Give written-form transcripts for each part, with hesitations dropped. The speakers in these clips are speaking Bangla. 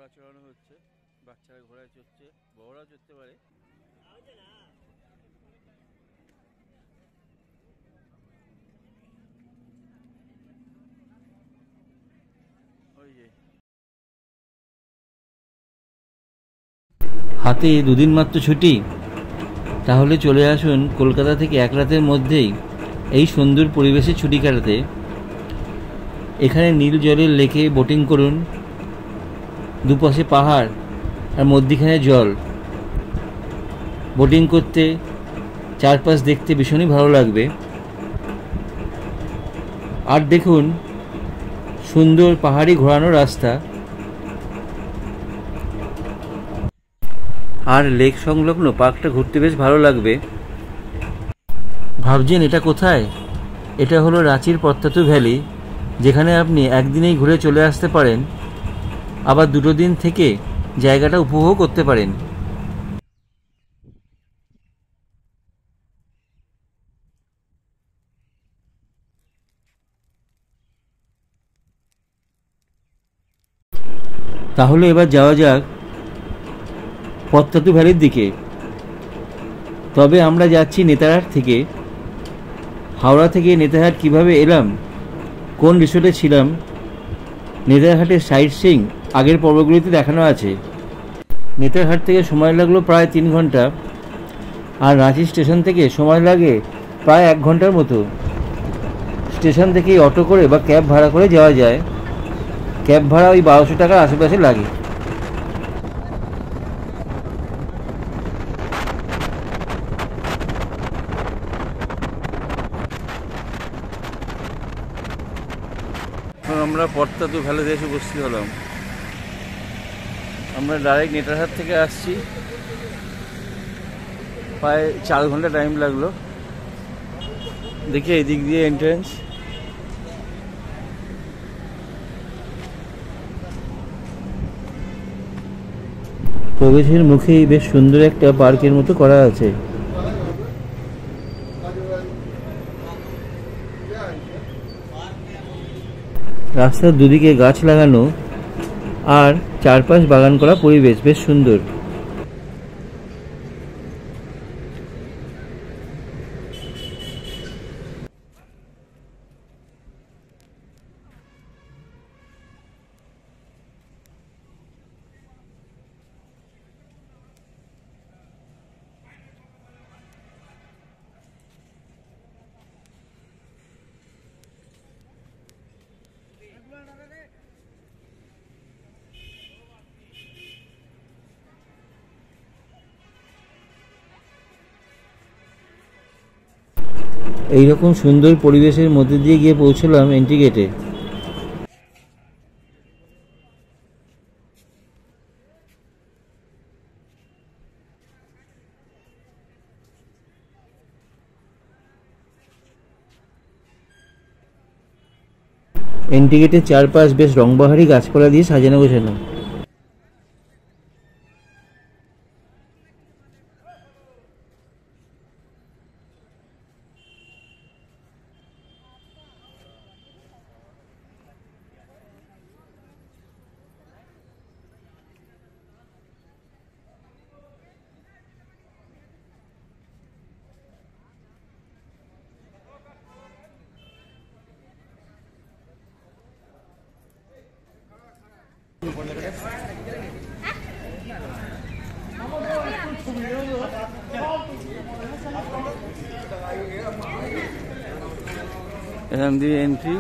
ঘোড়া চড়ানো হচ্ছে, বাচ্চারা ঘোড়ায় চড়ছে, বড়রাও চড়তে পারে। হাতে দুদিন মাত্র ছুটি, তাহলে চলে আসুন কলকাতা থেকে এক রাতের মধ্যেই এই সুন্দর পরিবেশে ছুটি কাটাতে। এখানে নীল জলের লেকে বোটিং করুন, দুপাশে পাহাড় আর মধ্যিখানে জল। বোটিং করতে, চারপাশ দেখতে ভীষণই ভালো লাগবে। আর দেখুন সুন্দর পাহাড়ি ঘোরানো রাস্তা আর লেক সংলগ্ন পার্কটা ঘুরতে বেশ ভালো লাগবে। ভাবছেন এটা কোথায়? এটা হলো রাঁচির পত্তাতু ভ্যালি, যেখানে আপনি একদিনেই ঘুরে চলে আসতে পারেন, আবার 2 দিন থেকে জায়গাটা উপভোগ করতে পারেন। তাহলে এবার যাওয়া যাক পত্তাতু ভ্যালির দিকে। তবে আমরা যাচ্ছি নেতারহাট থেকে। হাওড়া থেকে নেতারহাট কিভাবে এলাম, কোন রিসোর্টে ছিলাম, নেতারহাটের সাইট সিইং আগের পর্বগুলিতে দেখানো আছে। নেতারহাট থেকে সময় লাগলো প্রায় 3 ঘন্টা, আর রাঁচি স্টেশন থেকে সময় লাগে প্রায় 1 ঘন্টার মতো। স্টেশন থেকেই অটো করে বা ক্যাব ভাড়া করে যাওয়া যায়। ক্যাব ভাড়া ওই 1200 টাকার আশেপাশে লাগে। আমরা পত্তাতু ভ্যালিতে এসে উপস্থিত হলাম। আমরা ডাইরেক্ট নেতারহাট থেকে আসছি, প্রায় 4 ঘন্টা টাইম লাগলো। দেখি এই দিক দিয়ে এন্ট্রেন্স। প্রবেশের মুখেই বেশ সুন্দর একটা পার্কের মতো করা আছে। রাস্তার দুদিকে গাছ লাগানো আর চারপাশ বাগান করা পরিবেশ বেশ সুন্দর। এইরকম সুন্দর পরিবেশের মধ্যে দিয়ে গিয়ে পৌঁছলাম এন্ট্রি গেটে। এন্ট্রি গেটের চারপাশ বেশ রংবাহারি গাছপালা দিয়ে সাজানো গোছানো। এখান দিয়ে এন্ট্রি।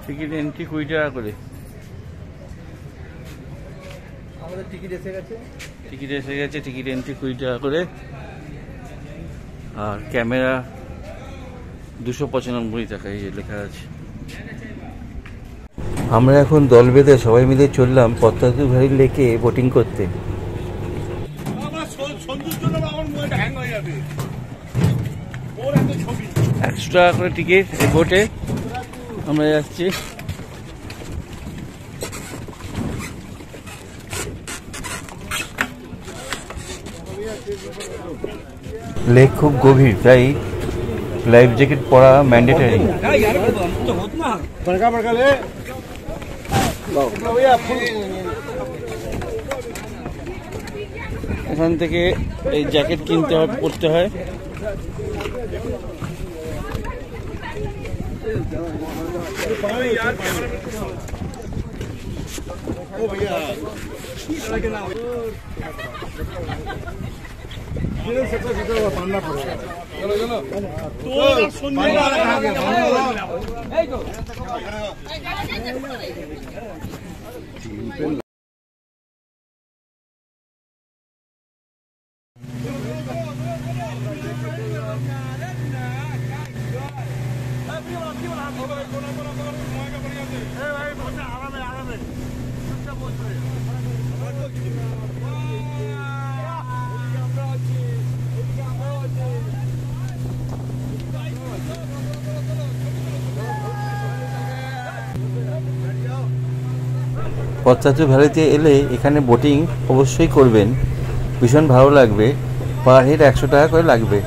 টিকিট এন্ট্রি 20 টাকা করে। আমাদের টিকিট এসে গেছে, টিকিট এন্ট্রি 20 টাকা করে। আর ক্যামেরা 295 টাকা, এই লেখা আছে। আমরা এখন দল বেঁধে সবাই মিলে চললাম পত্তাতু ভ্যালি লেকে বোটিং করতে। 100 টাকা করে টিকিট এই বোটে। আমরা যাচ্ছি। লেক খুব গভীর, তাই লাইফ জ্যাকেট পরা ম্যান্ডেটরি। এখান থেকে এই জ্যাকেট কিনতে হয়, পড়তে হয়। পদ্মাতু ভ্যালিতে এলে এখানে বোটিং অবশ্যই করবেন, ভীষণ ভালো লাগবে। পার হেড 100 টাকা করে লাগবে।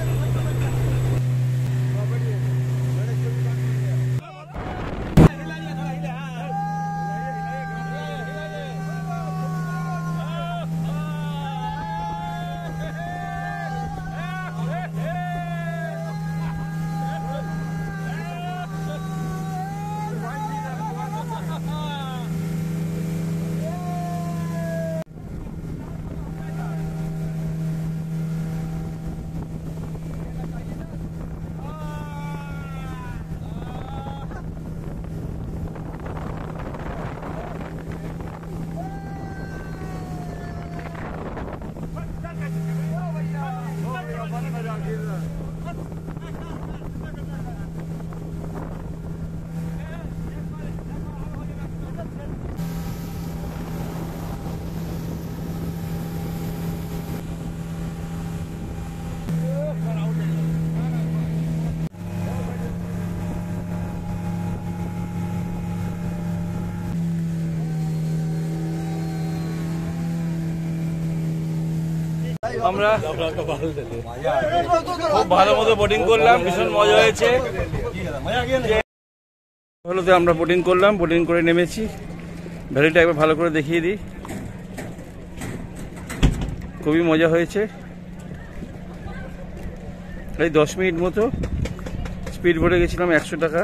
আমরা খুব ভালো মতো বোটিং করলাম, ভীষণ মজা হয়েছে। হলো তো আমরা বোটিং করলাম, বোটিং করে নেমেছি। ভ্যালিটা একবার ভালো করে দেখিয়ে দিই। খুবই মজা হয়েছে। এই 10 মিনিট মতো স্পিড বোটে গেছিলাম, 100 টাকা।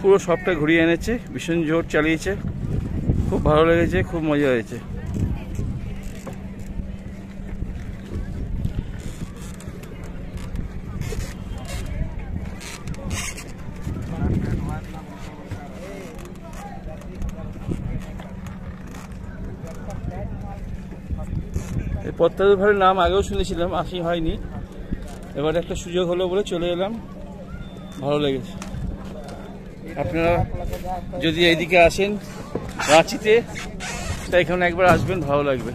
পুরো সবটা ঘুরিয়ে এনেছে, ভীষণ জোর চালিয়েছে, খুব ভালো লেগেছে, খুব মজা হয়েছে। এই পদ্মাতু ভ্যালির নাম আগেও শুনেছিলাম, আসি হয়নি, এবার একটা সুযোগ হলো বলে চলে এলাম, ভালো লেগেছে। আপনারা যদি এইদিকে আসেন রাঁচিতে, তা এখানে একবার আসবেন, ভালো লাগবে।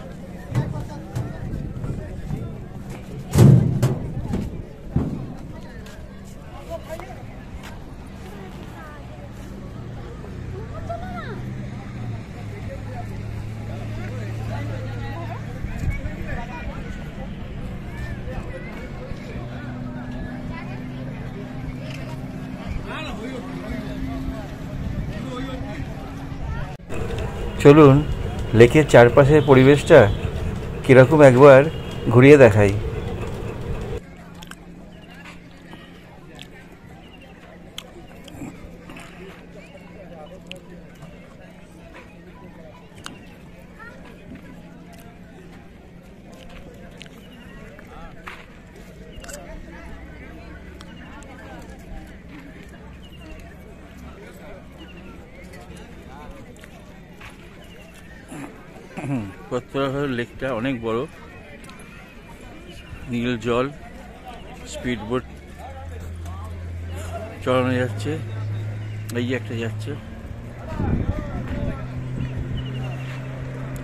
চলুন লেকের চারপাশের পরিবেশটা কিরকম একবার ঘুরিয়ে দেখাই। পদ্মা লেকটা অনেক বড়, নীল জল, স্পিড বোট চলানো যাচ্ছে, এই একটা যাচ্ছে।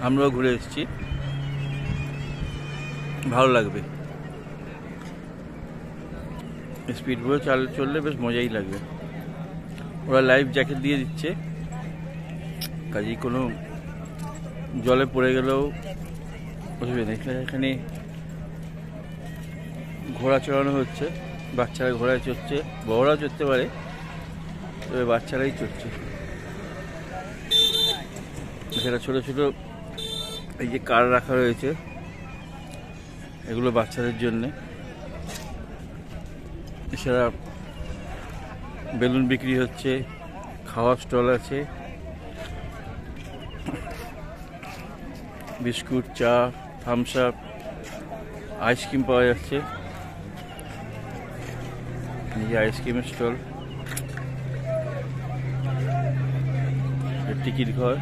আমরাও ঘুরে এসেছি, ভালো লাগবে। স্পিড বোট চললে বেশ মজাই লাগবে। ওরা লাইফ জ্যাকেট দিয়ে দিচ্ছে, কাজেই কোনো জলে পড়ে গেলেও বুঝবেন এখানে ঘোড়া চড়ানো হচ্ছে, বাচ্চারা ঘোড়ায় চড়ছে, বড়রাও চড়তে পারে, তবে বাচ্চারাই চড়ছে। এখানে ছোট ছোট এই যে কার রাখা রয়েছে, এগুলো বাচ্চাদের জন্যে। এছাড়া বেলুন বিক্রি হচ্ছে, খাওয়ার স্টল আছে, বিস্কুট, চা, থামস আপ, আইসক্রিম পাওয়া যাচ্ছে। এই যে আইসক্রিমের স্টল, টিকিট ঘর।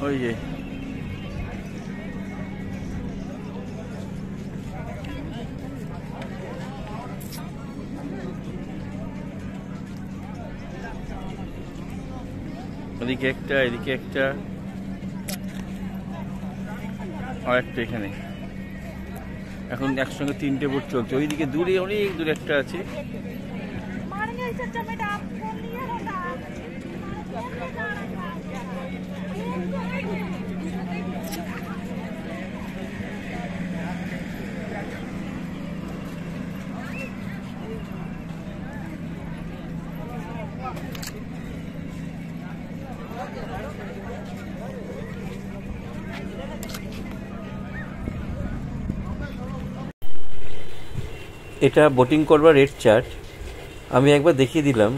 ওই যে ওদিকে একটা, এদিকে একটা, আর একটা এখানে। এখন একসঙ্গে 3টে বোট চলছে। ওইদিকে দূরে, অনেক দূরে একটা আছে। এটা বোটিং করবার রেট চার্ট আমি একবার দেখিয়ে দিলাম।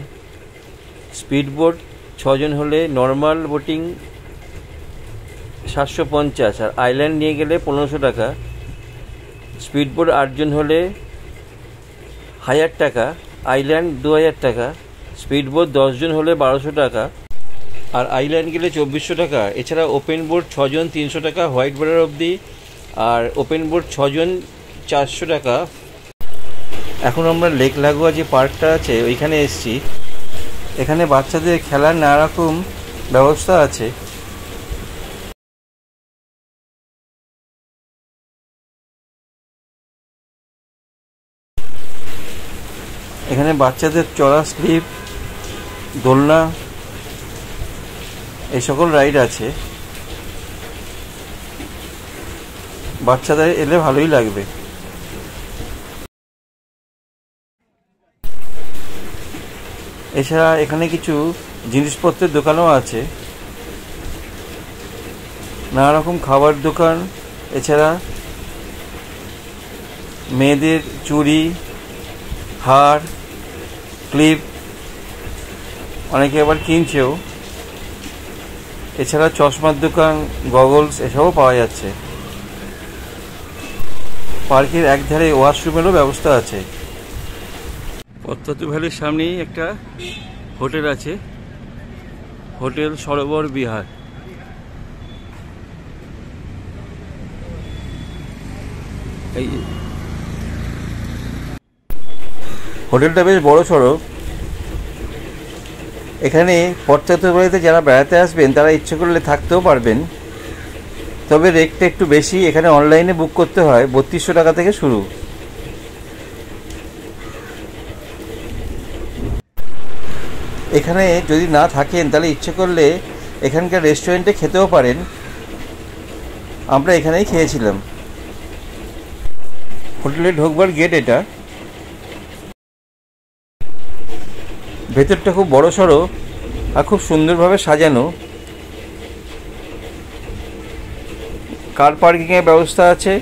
স্পিড বোট 6 জন হলে নর্মাল বোটিং 750, আর আইল্যান্ড নিয়ে গেলে 1500 টাকা। স্পিড বোট 8 জন হলে 1000 টাকা, আইল্যান্ড 2000 টাকা। স্পিড বোট 10 জন হলে 1200 টাকা, আর আইল্যান্ড গেলে 2400 টাকা। এছাড়া ওপেন বোট 6 জন 300 টাকা হোয়াইট বর্ডার অবধি, আর ওপেন বোট 6 জন 400 টাকা। এখন আমরা লেক লাগোয়া যে পার্কটা আছে ওইখানে এসেছি। এখানে বাচ্চাদের খেলার নানা রকম ব্যবস্থা আছে। এখানে বাচ্চাদের চড়া স্লিপ, দোলনা, এই সকল রাইড আছে। বাচ্চাদের এলে ভালোই লাগবে। এছাড়া এখানে কিছু জিনিসপত্রের দোকানও আছে, নানা রকম খাবার দোকান। এছাড়া মেয়েদের চুড়ি, হার, ক্লিপ অনেকে আবার কিনছেও। এছাড়া চশমার দোকান, গগলস এসবও পাওয়া যাচ্ছে। পার্কের একধারে ওয়াশরুমেরও ব্যবস্থা আছে। পদ্মাতু ভ্যালির সামনেই একটা হোটেল আছে, হোটেল সরোবর বিহার। এই হোটেলটা বেশ বড় সড়ো। এখানে পদ্মাতু ভ্যালিতে যারা বেড়াতে আসবেন তারা ইচ্ছে করলে থাকতেও পারবেন, তবে রেটটা একটু বেশি। এখানে অনলাইনে বুক করতে হয়, 3200 টাকা থেকে শুরু। এখানে যদি না থাকেন তাহলে ইচ্ছে করলে এখানকার রেস্টুরেন্টে খেতেও পারেন। আমরা এখানেই খেয়েছিলাম। হোটেলে ঢোকবার গেট এটা। ভেতরটা খুব বড় সড়ো আর খুব সুন্দরভাবে সাজানো। কার পার্কিংয়ের ব্যবস্থা আছে।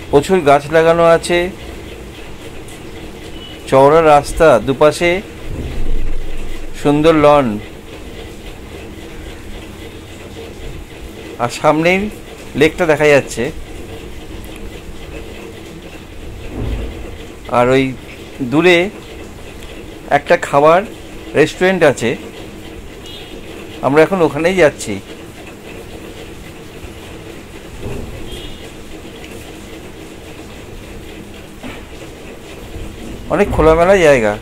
প্রচুর গাছ লাগানো আছে, চওড়া রাস্তা, দুপাশে সুন্দর লন, আর সামনেই লেকটা দেখা যাচ্ছে। আর ওই দূরে একটা খাবার রেস্টুরেন্ট আছে, আমরা এখন ওখানেই যাচ্ছি। অনেক খোলামেলা জায়গা।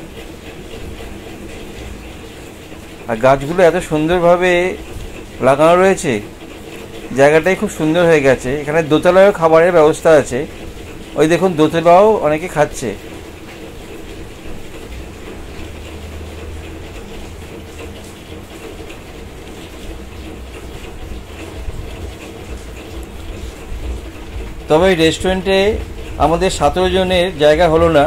আর গাছগুলো এত সুন্দরভাবে লাগানো রয়েছে, জায়গাটাই খুব সুন্দর হয়ে গেছে। এখানে দোতলায়ও খাবারের ব্যবস্থা আছে, ওই দেখুন দোতলাও অনেকে খাচ্ছে। তবে এই রেস্টুরেন্টে আমাদের 17 জনের জায়গা হলো না,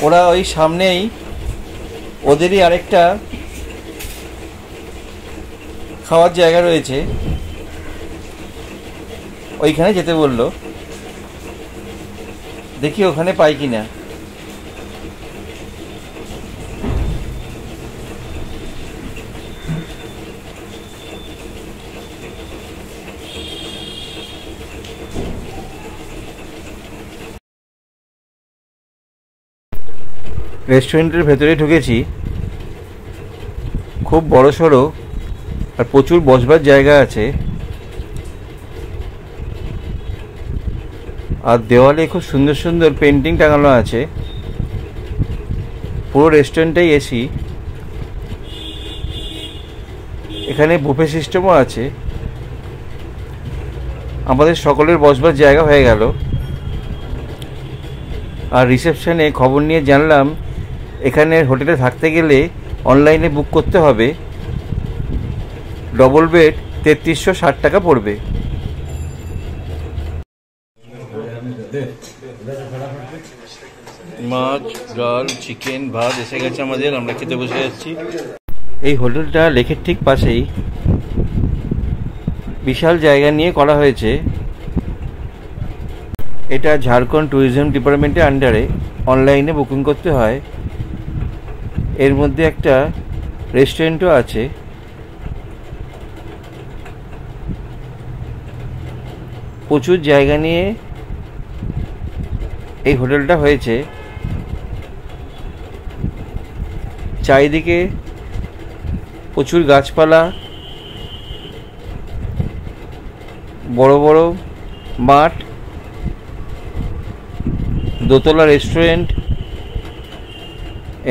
ওরা ওই সামনেই ওদেরই আরেকটা খাওয়ার জায়গা রয়েছে, ওইখানে যেতে বললো, দেখি ওখানে পাই কিনা। রেস্টুরেন্টের ভেতরে ঢুকেছি, খুব বড় সড়ো আর প্রচুর বসবার জায়গা আছে, আর দেওয়ালে খুব সুন্দর সুন্দর পেন্টিং টাঙানো আছে। পুরো রেস্টুরেন্টটাই এসি। এখানে বুফে সিস্টেমও আছে। আমাদের সকলের বসবার জায়গা হয়ে গেল। আর রিসেপশনে খবর নিয়ে জানলাম এখানে হোটেলে থাকতে গেলে অনলাইনে বুক করতে হবে, ডবল বেড 3360 টাকা পড়বে। মাছ, ডাল, চিকেন, ভাত এসে গেছে আমাদের, আমরা খেতে বসে যাচ্ছি। এই হোটেলটা লেকের ঠিক পাশেই, বিশাল জায়গা নিয়ে করা হয়েছে। এটা ঝাড়খণ্ড ট্যুরিজম ডিপার্টমেন্টের আন্ডারে, অনলাইনে বুকিং করতে হয়। এর মধ্যে একটা রেস্টুরেন্টও আছে। প্রচুর জায়গা নিয়ে এই হোটেলটা হয়েছে। চারিদিকে প্রচুর গাছপালা, বড় বড় মাঠ, দোতলা রেস্টুরেন্ট,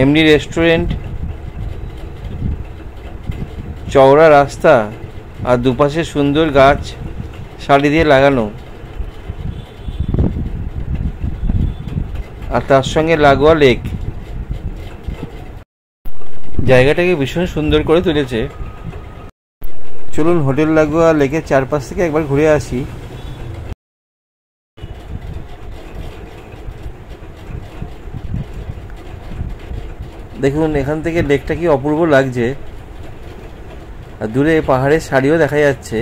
এমনি রেস্টুরেন্ট, চওড়া রাস্তা আর দুপাশে সুন্দর গাছ সারি দিয়ে লাগানো, আর তার সঙ্গে লাগোয়া লেক। জায়গাটাকে ভীষণ সুন্দর করে তুলেছে। চলুন হোটেল লাগোয়া লেকের চারপাশ থেকে একবার ঘুরে আসি। দেখুন এখান থেকে লেকটা কি অপূর্ব লাগছে, আর দূরে পাহাড়ের সারিও দেখা যাচ্ছে।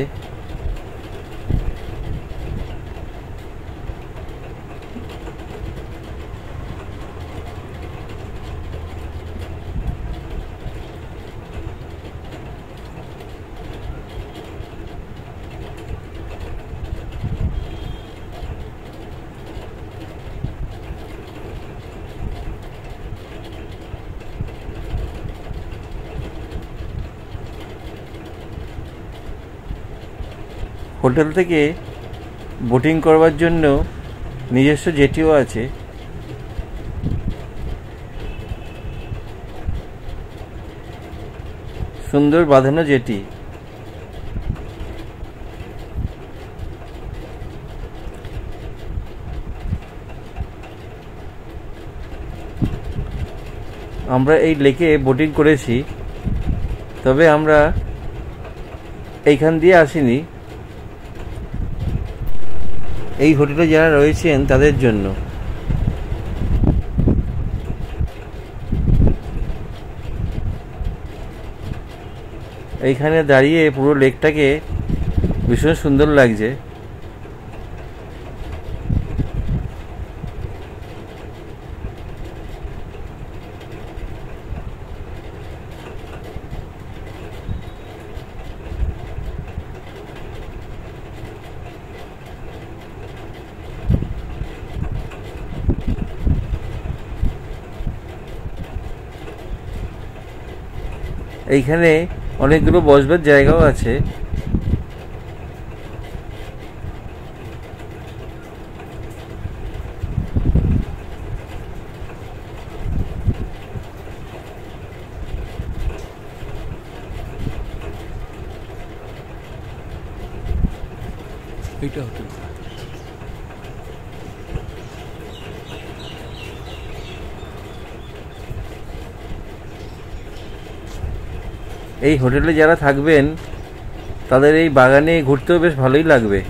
হোটেল থেকে বোটিং করবার জন্য নিজস্ব জেটিও আছে। সুন্দর বাঁধানো জেটি। আমরা এই লেকে বোটিং করেছি, তবে আমরা এইখান দিয়ে আসিনি। এই হোটেলে যারা রয়েছেন তাদের জন্য। এইখানে দাঁড়িয়ে পুরো লেকটাকে ভীষণ সুন্দর লাগছে। এইখানে অনেকগুলো বসবার জায়গাও আছে। এইটা হোটেল। এই হোটেলে যারা থাকবেন তাদের এই বাগানে ঘুরতেও বেশ ভালোই লাগবে।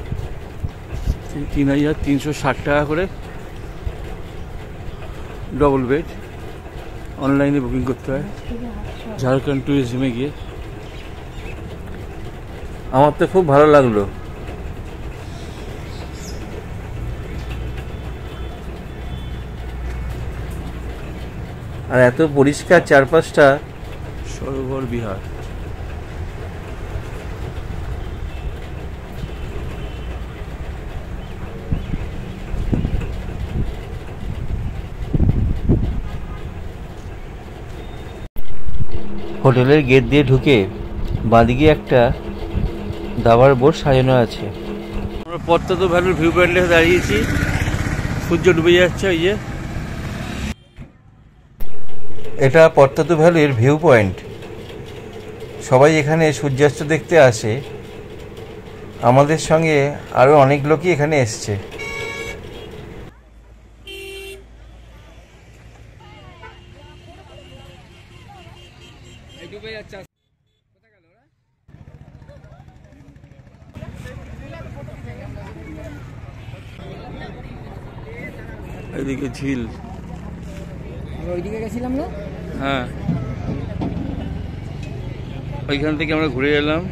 3,360 টাকা করে ডবল বেড, অনলাইনে বুকিং করতে হয় ঝাড়খণ্ড ট্যুরিজমে গিয়ে। আমার তো খুব ভালো লাগলো। আর এত পরিষ্কার চারপাশটা। সরোবর বিহার। হোটেলের গেট দিয়ে ঢুকে বাঁদিকে একটা দাবার বোর্ড সাজানো আছে। আমরা পদ্মা ভ্যালির ভিউ পয়েন্টে দাঁড়িয়েছি, সূর্য ডুবে যাচ্ছে। ওই যে এটা পদ্মা ভ্যালির ভিউ পয়েন্ট। সবাই এখানে সূর্যাস্ত দেখতে আসে। আমাদের সঙ্গে আরও অনেক লোকই এখানে এসছে। এদিকে ঝিল। ওইদিকে গেছিলাম না? হ্যাঁ, ওইখান থেকে আমরা ঘুরে এলাম,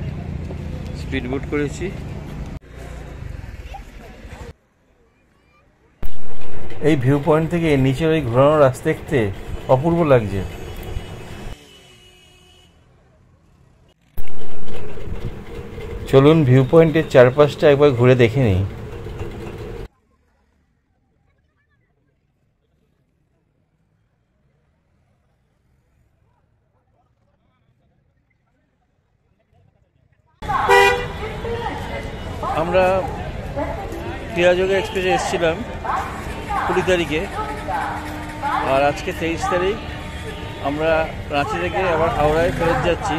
স্পিড বোট করেছি। এই ভিউ পয়েন্ট থেকে নিচের ওই ঘোরানো রাস্তা দেখতে অপূর্ব লাগছে। চলুন ভিউ পয়েন্টের চারপাশটা একবার ঘুরে দেখে নিই। আমরা পিয়াজোগা এক্সপ্রেসে এসেছিলাম 20 তারিখে, আর আজকে 23 তারিখ। আমরা রাঁচি থেকে আবার হাওড়ায় ফেরত যাচ্ছি,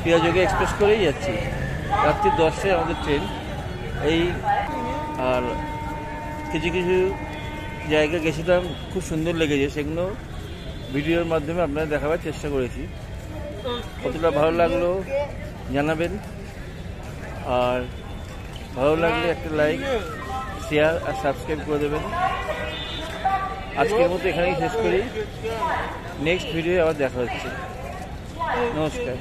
পিয়াজোগা এক্সপ্রেস করেই যাচ্ছি। রাত্রি 10টায় আমাদের ট্রেন। এই আর কিছু কিছু জায়গা গেছিলাম, খুব সুন্দর লেগেছে, সেগুলো ভিডিওর মাধ্যমে আপনাদের দেখাবার চেষ্টা করেছি। কতটা ভালো লাগলো জানাবেন, আর ভালো লাগলে একটা লাইক, শেয়ার আর সাবস্ক্রাইব করে দেবেন। আজকের মতো এখানেই শেষ করি, নেক্সট ভিডিও আবার দেখা হচ্ছে। নমস্কার।